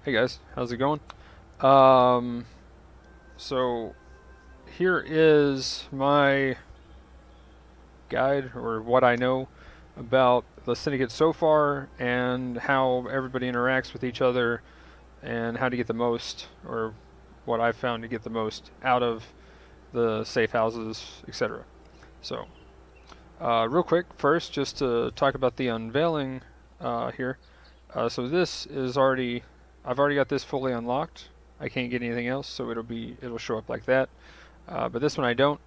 Hey guys, how's it going? Um, so here is my guide or what I know about the Syndicate so far and how everybody interacts with each other and how to get the most, or what I've found to get the most out of the safe houses, etc. So, real quick, first, just to talk about the unveiling here. So this is already, I've already got this fully unlocked. I can't get anything else, so it'll show up like that. But this one I don't,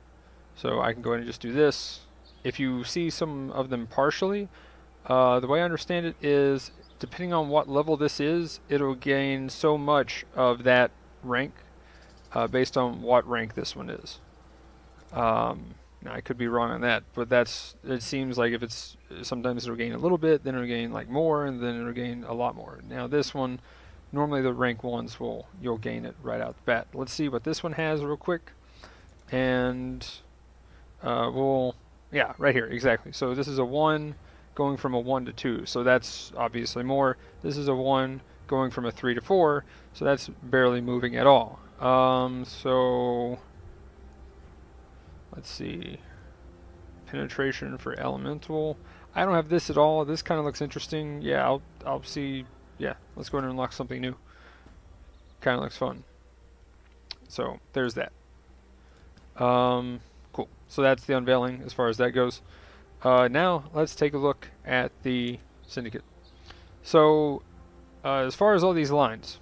so I can go ahead and just do this. If you see some of them partially, the way I understand it is, depending on what level this is, it'll gain so much of that rank based on what rank this one is. Now I could be wrong on that, but it seems like if it's sometimes it'll gain a little bit, then it'll gain like more, and then it'll gain a lot more. Now this one, normally the rank ones you'll gain it right out the bat. Let's see what this one has real quick, and yeah, right here exactly. So this is a 1 going from a 1 to 2, so that's obviously more. This is a 1 going from a 3 to 4, so that's barely moving at all. So let's see. Penetration for elemental. I don't have this at all. This kind of looks interesting. Yeah, I'll see. Yeah, let's go ahead and unlock something new. Kind of looks fun. So there's that. Cool. So that's the unveiling as far as that goes. Now let's take a look at the Syndicate. So as far as all these lines,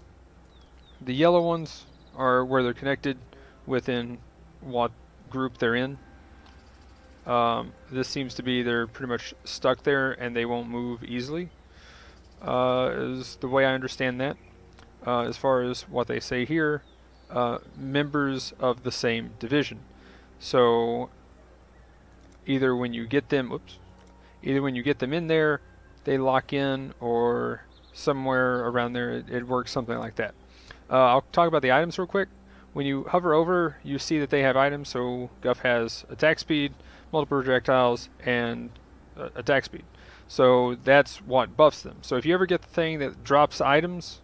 the yellow ones are where they're connected within what group they're in. This seems to be they're pretty much stuck there and they won't move easily, is the way I understand that. As far as what they say here, members of the same division. So either when you get them, either when you get them in there, they lock in, or somewhere around there it works something like that. I'll talk about the items real quick. When you hover over, you see that they have items. So Guff has attack speed, multiple projectiles, and attack speed. So that's what buffs them. So if you ever get the thing that drops items,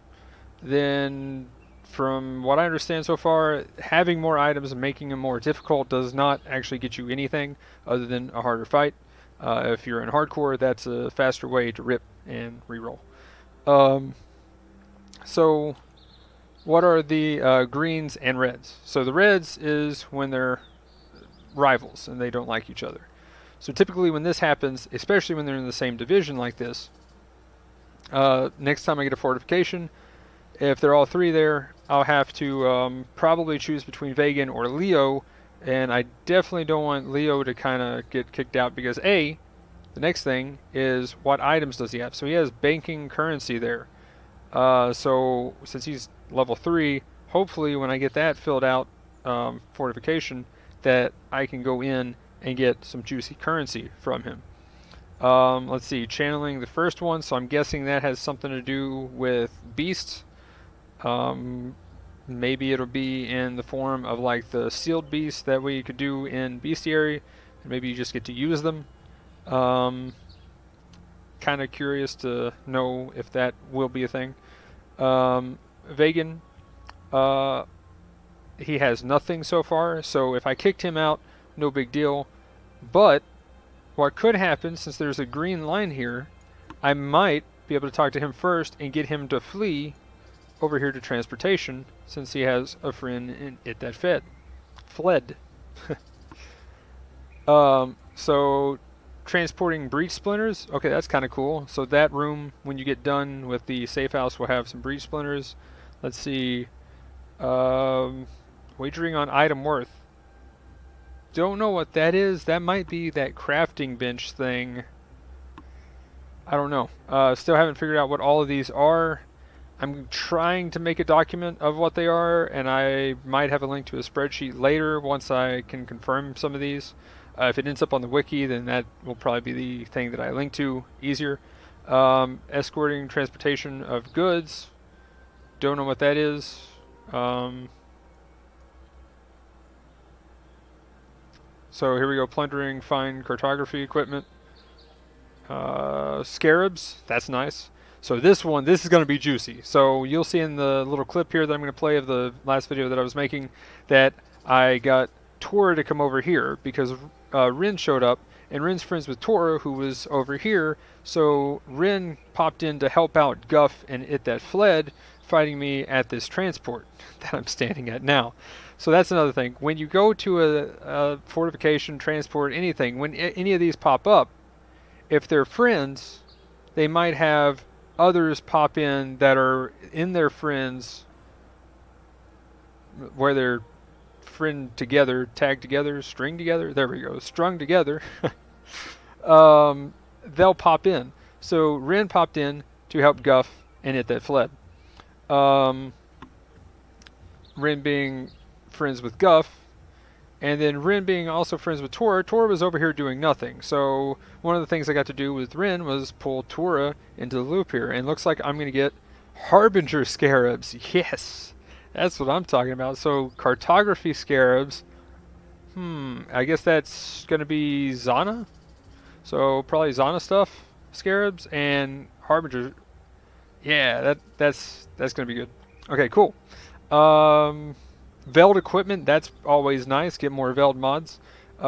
then from what I understand so far, having more items and making them more difficult does not actually get you anything other than a harder fight. If you're in hardcore, that's a faster way to rip and reroll. So what are the greens and reds? So the reds is when they're rivals and they don't like each other. So typically when this happens, especially when they're in the same division like this, next time I get a fortification, if they're all three there, I'll have to probably choose between Vegan or Leo, and I definitely don't want Leo to kind of get kicked out because the next thing is what items does he have? So he has banking currency there. So since he's level 3, hopefully when I get that filled out, fortification, that I can go in and get some juicy currency from him. Let's see, channeling the first one, so I'm guessing that has something to do with beasts. Maybe it'll be in the form of like the sealed beasts that we could do in bestiary, and maybe you just get to use them. Kind of curious to know if that will be a thing. Vegan, he has nothing so far, so if I kicked him out, no big deal. But what could happen, since there's a green line here, I might be able to talk to him first and get him to flee over here to transportation, since he has a friend in it that fled. So transporting breach splinters, okay, that's kind of cool. So that room, when you get done with the safe house, will have some breach splinters. Let's see, wagering on item worth. Don't know what that is. That might be that crafting bench thing. I don't know. Still haven't figured out what all of these are. I'm trying to make a document of what they are, and I might have a link to a spreadsheet later once I can confirm some of these. If it ends up on the wiki, then that will probably be the thing that I link to easier. Escorting transportation of goods. Don't know what that is. So here we go, plundering fine cartography equipment. Scarabs, that's nice. So this is going to be juicy. So you'll see in the little clip here that I'm going to play of the last video that I was making that I got Tora to come over here because Rin showed up, and Rin's friends with Tora, who was over here. So Rin popped in to help out Guff and it that fled, fighting me at this transport that I'm standing at now. So that's another thing. When you go to a fortification, transport, anything, when any of these pop up, if they're friends, they might have others pop in that are in their friends, where they're friend together, tagged together, string together. There we go, strung together. They'll pop in. So Rin popped in to help Guff and it that fled. Rin being friends with Guff, and then Rin being also friends with Tora. Tora was over here doing nothing. So one of the things I got to do with Rin was pull Tora into the loop here. And looks like I'm going to get Harbinger Scarabs. Yes, that's what I'm talking about. So cartography Scarabs. I guess that's going to be Zana. So probably Zana stuff, Scarabs, and Harbinger. Yeah, that's going to be good. Okay, cool. Veiled equipment, that's always nice. Get more Veiled mods.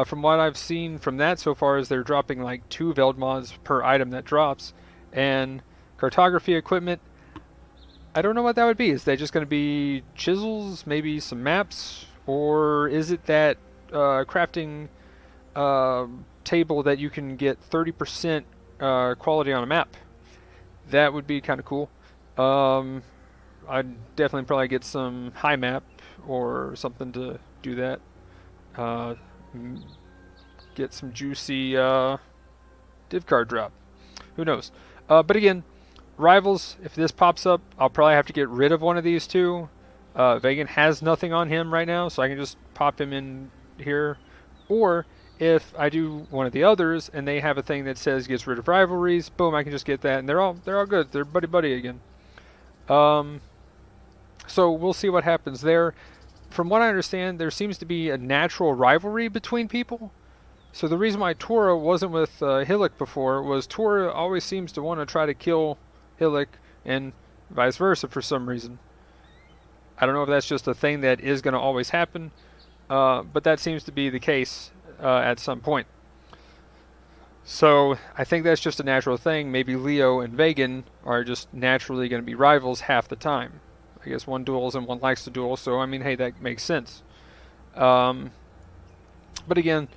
From what I've seen from that so far is they're dropping like 2 Veiled mods per item that drops. And cartography equipment, I don't know what that would be. Is that just going to be chisels, maybe some maps? Or is it that crafting table that you can get 30% quality on a map? That would be kind of cool. I'd definitely probably get some high map or something to do that. Get some juicy div card drop. Who knows? But again, rivals, if this pops up, I'll probably have to get rid of one of these two. Vegan has nothing on him right now, so I can just pop him in here. Or if I do one of the others and they have a thing that says gets rid of rivalries, boom, I can just get that, and they're all good. They're buddy again. So we'll see what happens there. From what I understand, there seems to be a natural rivalry between people. So the reason why Tora wasn't with Hillik before was Tora always seems to want to try to kill Hillik and vice versa for some reason. I don't know if that's just a thing that is going to always happen, but that seems to be the case at some point. So I think that's just a natural thing. Maybe Leo and Vegan are just naturally going to be rivals half the time. I guess one duels and one likes to duel, so I mean, hey, that makes sense. But again,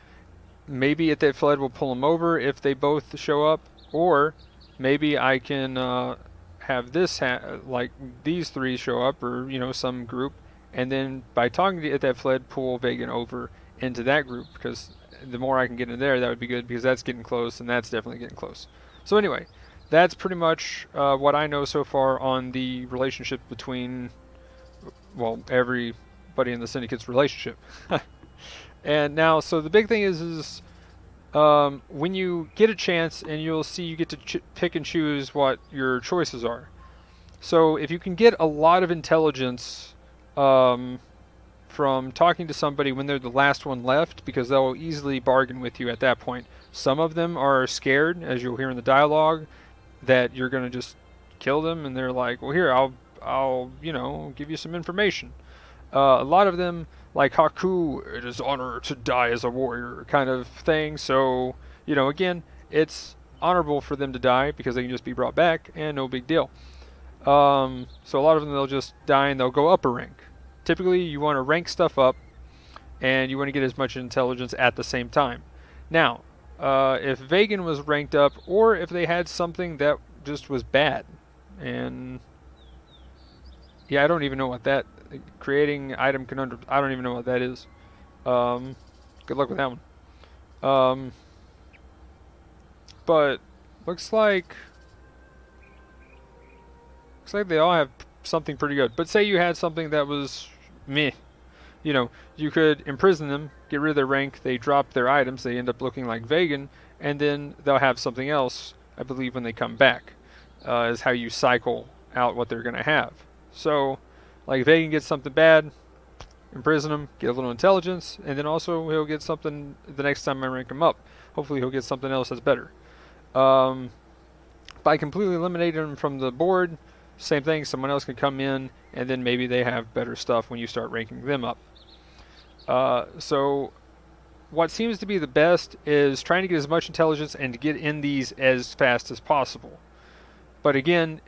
maybe It That Fled will pull them over if they both show up, or maybe I can have this like these three show up, or some group, and then by talking to It That Fled, pull Vegan over into that group, because the more I can get in there, that would be good, because that's getting close, and that's definitely getting close. So anyway, that's pretty much what I know so far on the relationship between, well, everybody in the Syndicate's relationship. And now, so the big thing is when you get a chance, and you'll see you get to pick and choose what your choices are. So if you can get a lot of intelligence from talking to somebody when they're the last one left, because they'll easily bargain with you at that point. Some of them are scared, as you'll hear in the dialogue, that you're going to just kill them, and they're like, well, here, I'll give you some information. A lot of them, like Haku, it is honor to die as a warrior kind of thing. So, again, it's honorable for them to die because they can just be brought back and no big deal. So a lot of them, they'll just die and they'll go up a rank. Typically, you want to rank stuff up and you want to get as much intelligence at the same time. Now, if Vegan was ranked up, or if they had something that just was bad, and yeah, I don't even know what that, creating item conundrum, I don't even know what that is. Good luck with that one. But looks like they all have something pretty good. But say you had something that was meh. You could imprison them, get rid of their rank, they drop their items, they end up looking like Vegan, and then they'll have something else, I believe, when they come back, is how you cycle out what they're going to have. So, like, Vegan gets something bad, imprison him, get a little intelligence, and then also he'll get something the next time I rank him up. Hopefully he'll get something else that's better. by completely eliminating them from the board, same thing, someone else can come in, and then maybe they have better stuff when you start ranking them up. So what seems to be the best is trying to get as much intelligence and to get in these as fast as possible. But again,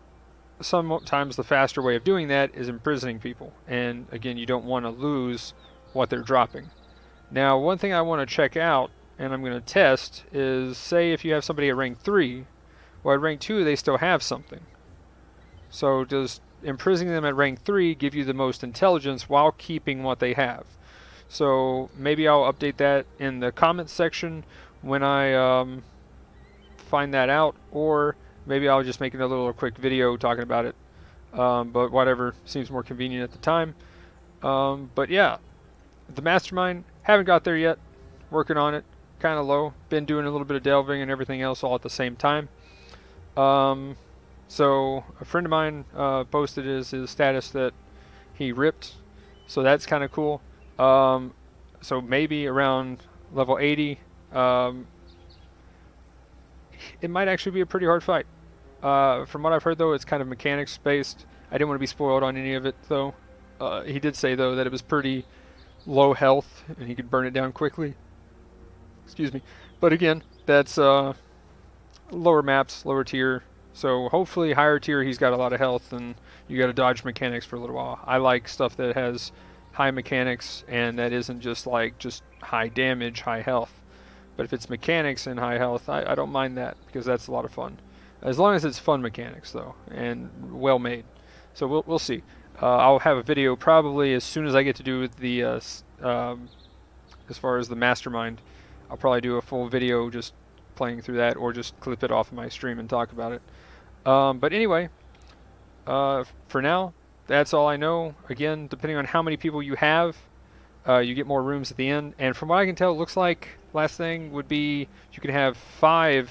sometimes the faster way of doing that is imprisoning people. And again, you don't want to lose what they're dropping. Now, one thing I want to check out, and I'm going to test, is say if you have somebody at rank 3, well, at rank 2 they still have something. So does imprisoning them at rank 3 give you the most intelligence while keeping what they have? So maybe I'll update that in the comments section when I find that out, or maybe I'll just make another little quick video talking about it. But whatever seems more convenient at the time. But yeah, the mastermind, haven't got there yet. Working on it, kind of low. Been doing a little bit of delving and everything else all at the same time. So a friend of mine posted his status that he ripped, so that's kind of cool. So maybe around level 80, it might actually be a pretty hard fight. From what I've heard, though, it's kind of mechanics based. I didn't want to be spoiled on any of it, though. He did say, though, that it was pretty low health and he could burn it down quickly. Excuse me. But again, that's lower maps, lower tier. So hopefully higher tier he's got a lot of health and you got to dodge mechanics for a little while. I like stuff that has high mechanics and that isn't just like just high damage, high health. But if it's mechanics and high health, I don't mind that because that's a lot of fun. As long as it's fun mechanics though and well made. So we'll see. I'll have a video probably as soon as I get to do the as far as the mastermind. I'll probably do a full video just playing through that or just clip it off of my stream and talk about it. But anyway, for now, that's all I know. Again, depending on how many people you have, you get more rooms at the end. And from what I can tell, it looks like last thing would be you can have 5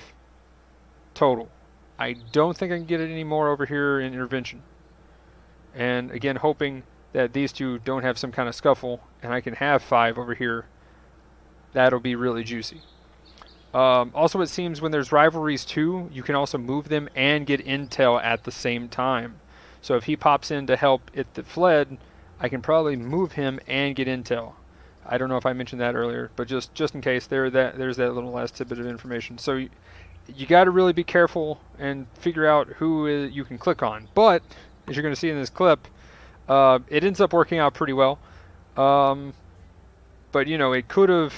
total. I don't think I can get it any more over here in intervention. And again, hoping that these two don't have some kind of scuffle and I can have 5 over here. That'll be really juicy. Also, it seems when there's rivalries too, you can also move them and get intel at the same time. So if he pops in to help it that fled, I can probably move him and get intel. I don't know if I mentioned that earlier, but just in case, there's that little last tidbit of information. So you got to really be careful and figure out who you can click on. But as you're going to see in this clip, it ends up working out pretty well. But you know, it could have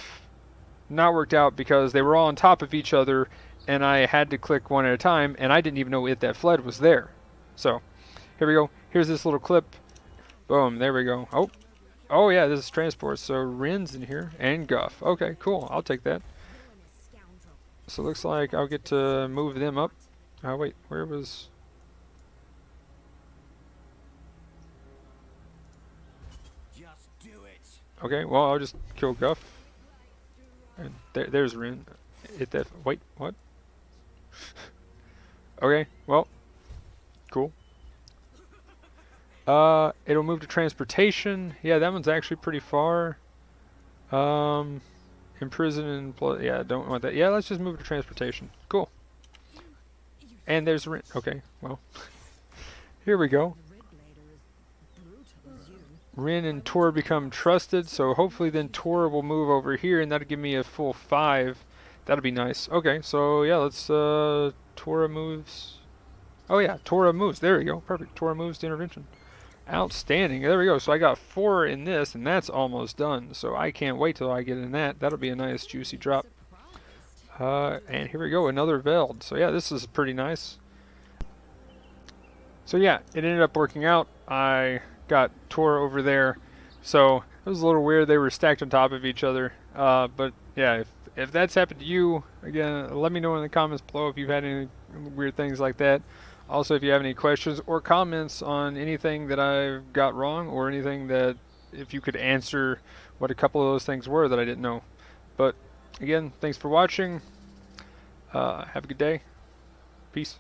not worked out because they were all on top of each other and I had to click one at a time and I didn't even know it that fled was there. So here we go. Here's this little clip. Boom, there we go. Oh yeah, this is transport. So Rin's in here and Guff. Okay, cool. I'll take that. So it looks like I'll get to move them up. Oh wait, where was... Just do it. Okay, well I'll just kill Guff. And there's Rin. Hit that. Wait, what? Okay, well, cool. It'll move to transportation. Yeah, that one's actually pretty far. Imprison and yeah, don't want that. Yeah, let's just move to transportation. Cool. And there's Rin. Okay, well, here we go. Rin and Tor become trusted, so hopefully then Tor will move over here and that'll give me a full 5. That'll be nice. Okay, so yeah, let's Tora moves. Oh yeah, Tora moves. There we go. Perfect. Tora moves to intervention. Outstanding. There we go. So I got 4 in this and that's almost done. So I can't wait till I get in that. That'll be a nice juicy drop. And here we go, another veiled. So yeah, this is pretty nice. So yeah, it ended up working out. I got Tor over there, so it was a little weird. They were stacked on top of each other, but yeah, if that's happened to you, again, let me know in the comments below if you've had any weird things like that. Also, if you have any questions or comments on anything that I've got wrong, or anything that, if you could answer what a couple of those things were that I didn't know. But again, thanks for watching. Have a good day. Peace.